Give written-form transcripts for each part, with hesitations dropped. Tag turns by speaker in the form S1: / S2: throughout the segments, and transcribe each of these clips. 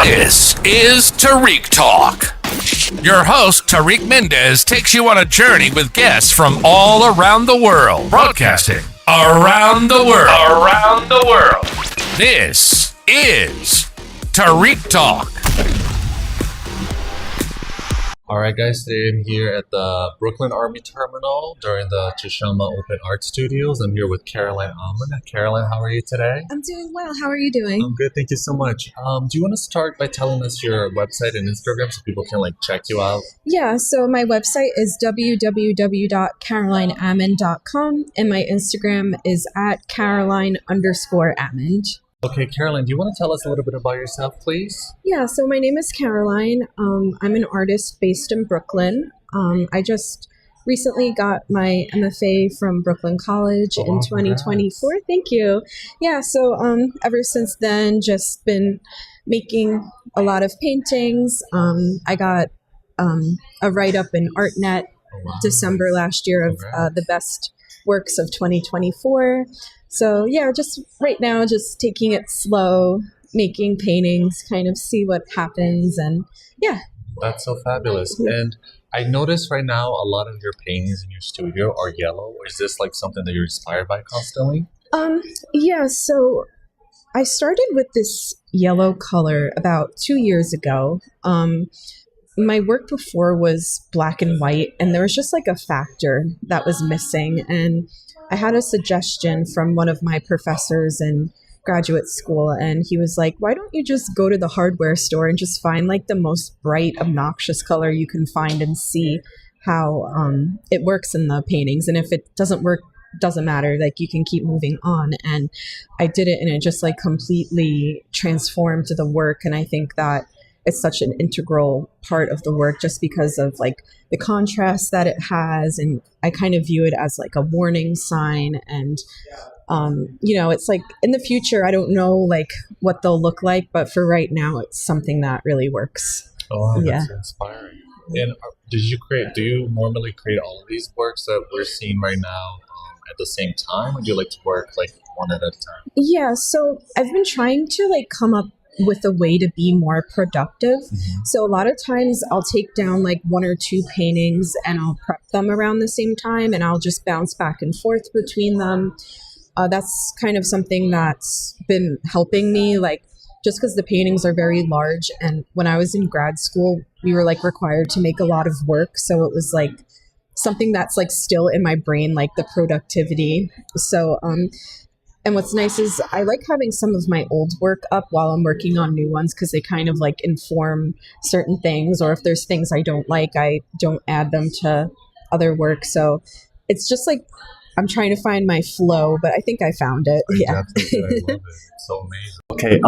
S1: This is Tarik Talk. Your host, Tarik Mendez, takes you on a journey with guests from all around the world, broadcasting around the world. Around the world. This is Tarik Talk.
S2: All right, guys, today I'm here at the Brooklyn Army Terminal during the Chashama Open Art Studios. I'm here with Caroline Amond. Caroline, how are you today?
S3: I'm doing well. How are you doing?
S2: I'm good, thank you so much. Do you want to start by telling us your website and Instagram so people can check you out?
S3: Yeah, so my website is www.carolineamond.com and my Instagram is at Caroline_Amond.
S2: Okay, Caroline, do you want to tell us a little bit about yourself, please?
S3: Yeah, so my name is Caroline. I'm an artist based in Brooklyn. I just recently got my MFA from Brooklyn College in 2024. Congrats. Thank you. Yeah, so ever since then, just been making a lot of paintings. I got a write-up in Artnet December last year of the best works of 2024. So yeah, just right now, just taking it slow, making paintings, kind of see what happens, and yeah.
S2: That's so fabulous. And I noticed right now a lot of your paintings in your studio are yellow. Is this something that you're inspired by constantly?
S3: Yeah, so I started with this yellow color about 2 years ago. My work before was black and white, and there was just a factor that was missing. And I had a suggestion from one of my professors in graduate school, and he was like, why don't you just go to the hardware store and just find the most bright, obnoxious color you can find and see how it works in the paintings. And if it doesn't work, doesn't matter, you can keep moving on. And I did it, and it just completely transformed the work. And I think that it's such an integral part of the work just because of the contrast that it has. And I kind of view it as a warning sign. And, it's in the future, I don't know what they'll look like, but for right now, it's something that really works.
S2: Oh, that's inspiring. And do you normally create all of these works that we're seeing right now at the same time? Or do you like to work one at a time?
S3: Yeah, so I've been trying to come up with a way to be more productive. Mm-hmm. So a lot of times I'll take down one or two paintings and I'll prep them around the same time, and I'll just bounce back and forth between them. That's kind of something that's been helping me, just because the paintings are very large. And when I was in grad school, we were required to make a lot of work. So it was something that's still in my brain, the productivity. So, and what's nice is I like having some of my old work up while I'm working on new ones, because they kind of inform certain things, or if there's things I don't like, I don't add them to other work. So it's just I'm trying to find my flow, but I think I found it.
S2: I love it. It's so amazing. Okay,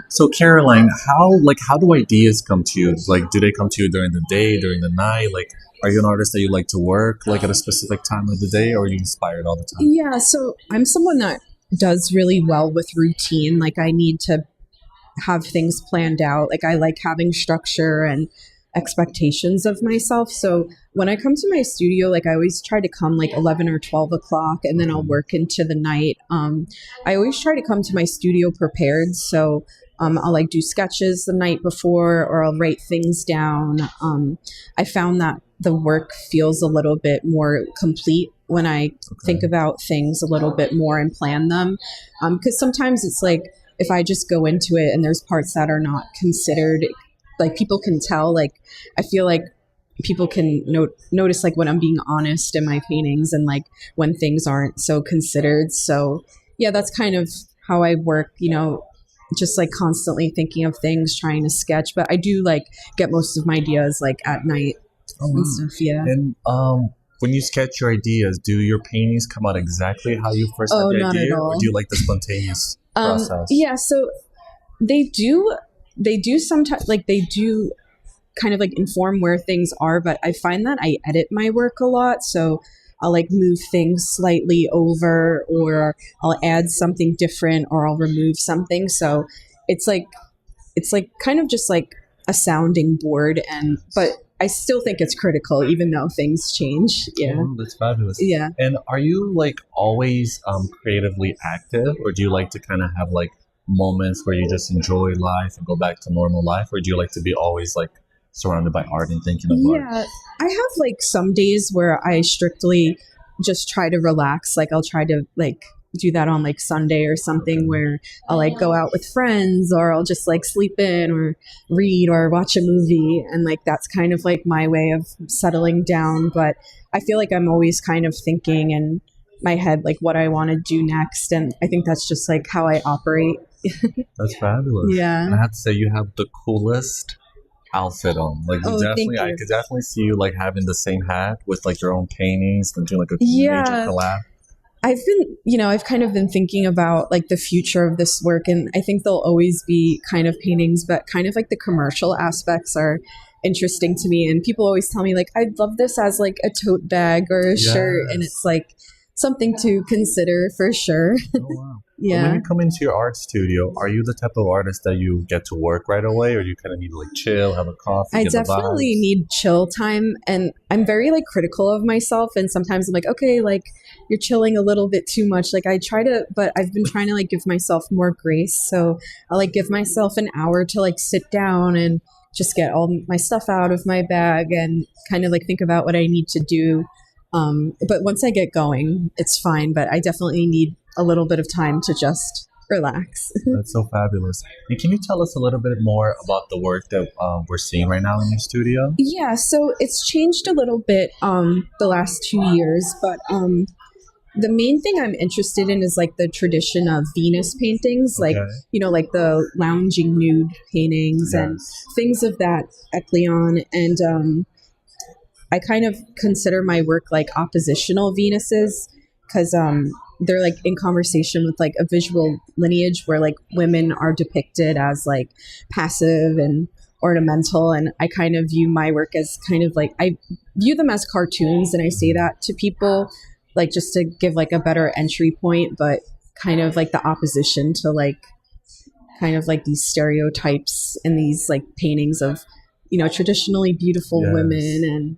S2: so Caroline, how do ideas come to you? Do they come to you during the day, during the night? Are you an artist that you like to work at a specific time of the day, or are you inspired all the time?
S3: Yeah, so I'm someone that does really well with routine. I need to have things planned out. I like having structure and expectations of myself. So when I come to my studio, I always try to come 11 or 12 o'clock, and then I'll work into the night. I always try to come to my studio prepared. So I'll do sketches the night before, or I'll write things down. I found that the work feels a little bit more complete when I think about things a little bit more and plan them. Because sometimes it's if I just go into it and there's parts that are not considered, people can tell. I feel people can notice when I'm being honest in my paintings, and when things aren't so considered. So yeah, that's kind of how I work, just constantly thinking of things, trying to sketch. But I do get most of my ideas at night and stuff. Yeah.
S2: And when you sketch your ideas, do your paintings come out exactly how you first had the
S3: not
S2: idea,
S3: at all.
S2: Or do you like the spontaneous process?
S3: Yeah, so they do sometimes, they do kind of inform where things are, but I find that I edit my work a lot. So I'll move things slightly over, or I'll add something different, or I'll remove something. So it's kind of just a sounding board, but I still think it's critical, even though things change. Yeah.
S2: Oh, that's fabulous.
S3: Yeah.
S2: And are you always creatively active, or do you like to kind of have moments where you just enjoy life and go back to normal life, or do you like to be always like surrounded by art and thinking of art?
S3: Yeah, I have like some days where I strictly just try to relax. Like I'll try to like do that on like Sunday or something, where I'll like go out with friends, or I'll just like sleep in or read or watch a movie. And like that's kind of like my way of settling down. But I feel like I'm always kind of thinking in my head like what I want to do next. And I think that's just like how I operate.
S2: That's fabulous.
S3: Yeah.
S2: And I have to say, you have the coolest outfit on. Like you definitely, I could definitely see you like having the same hat with like your own paintings and doing like a major collab.
S3: I've kind of been thinking about like the future of this work, and I think there'll always be kind of paintings, but kind of like the commercial aspects are interesting to me. And people always tell me like, I'd love this as like a tote bag or a shirt. And it's like something to consider for sure.
S2: Oh, wow.
S3: Yeah.
S2: When you come into your art studio, are you the type of artist that you get to work right away, or do you kind of need to like chill, have a coffee?
S3: I definitely need chill time, and I'm very like critical of myself. And sometimes I'm like, okay, like you're chilling a little bit too much. Like but I've been trying to like give myself more grace. So I'll like give myself an hour to like sit down and just get all my stuff out of my bag and kind of like think about what I need to do. But once I get going, it's fine. But I definitely need a little bit of time to just relax.
S2: That's so fabulous. And can you tell us a little bit more about the work that we're seeing right now in your studio?
S3: Yeah, so it's changed a little bit the last 2 years, but the main thing I'm interested in is like the tradition of Venus paintings, like, like the lounging nude paintings and things of that echelon. And I kind of consider my work like oppositional Venuses, because they're like in conversation with like a visual lineage where like women are depicted as like passive and ornamental. And I kind of view my work as kind of like, I view them as cartoons, and I say that to people like just to give like a better entry point, but kind of like the opposition to like kind of like these stereotypes in these like paintings of, traditionally beautiful women and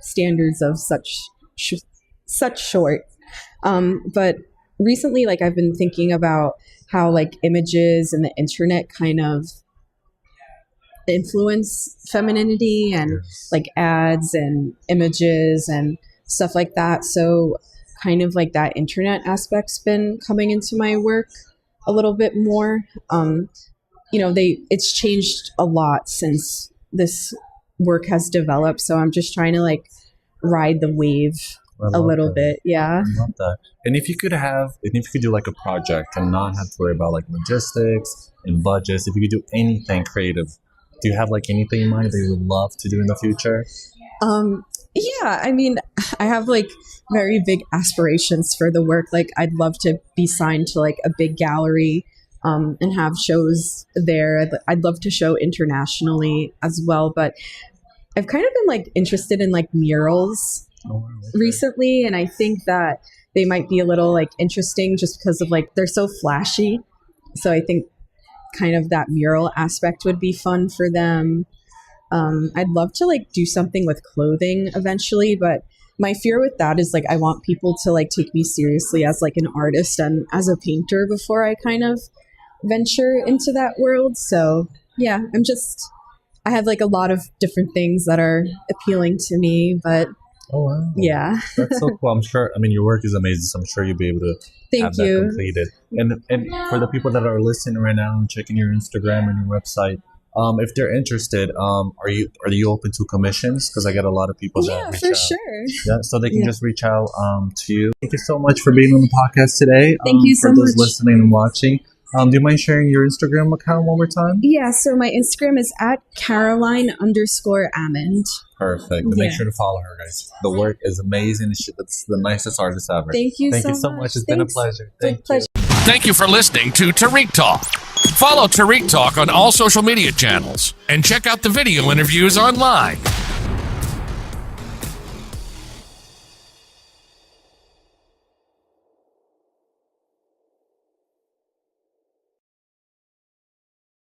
S3: standards of such short. But recently, like I've been thinking about how like images and the internet kind of influence femininity and like ads and images and stuff like that. So kind of like that internet aspect's been coming into my work a little bit more. It's changed a lot since this work has developed. So I'm just trying to like ride the wave a little bit. Yeah.
S2: I love that. And if you could do like a project and not have to worry about like logistics and budgets, if you could do anything creative, do you have like anything in mind that you would love to do in the future?
S3: Yeah, I mean, I have like very big aspirations for the work. Like I'd love to be signed to like a big gallery and have shows there. I'd love to show internationally as well, but I've kind of been like interested in like murals recently, and I think that they might be a little like interesting just because of like they're so flashy. So I think kind of that mural aspect would be fun for them. I'd love to like do something with clothing eventually, but my fear with that is like I want people to like take me seriously as like an artist and as a painter before I kind of venture into that world. So yeah, I have like a lot of different things that are appealing to me, but yeah.
S2: That's so cool. I'm sure, your work is amazing, so I'm sure you'll be able to have that completed. And for the people that are listening right now and checking your Instagram and your website, if they're interested, are you open to commissions? Because I get a lot of people that reach out.
S3: Sure.
S2: Yeah, so they can just reach out to you. Thank you so much for being on the podcast today.
S3: Thank you so much.
S2: For those listening and watching, do you mind sharing your Instagram account one more time?
S3: Yeah, so my Instagram is at Caroline_Amond.
S2: Perfect. Make sure to follow her, guys. The work is amazing. It's the nicest artist ever.
S3: Thank you so
S2: much. It's been a pleasure. Thank you.
S1: Thank you for listening to Tarik Talk. Follow Tarik Talk on all social media channels and check out the video interviews online.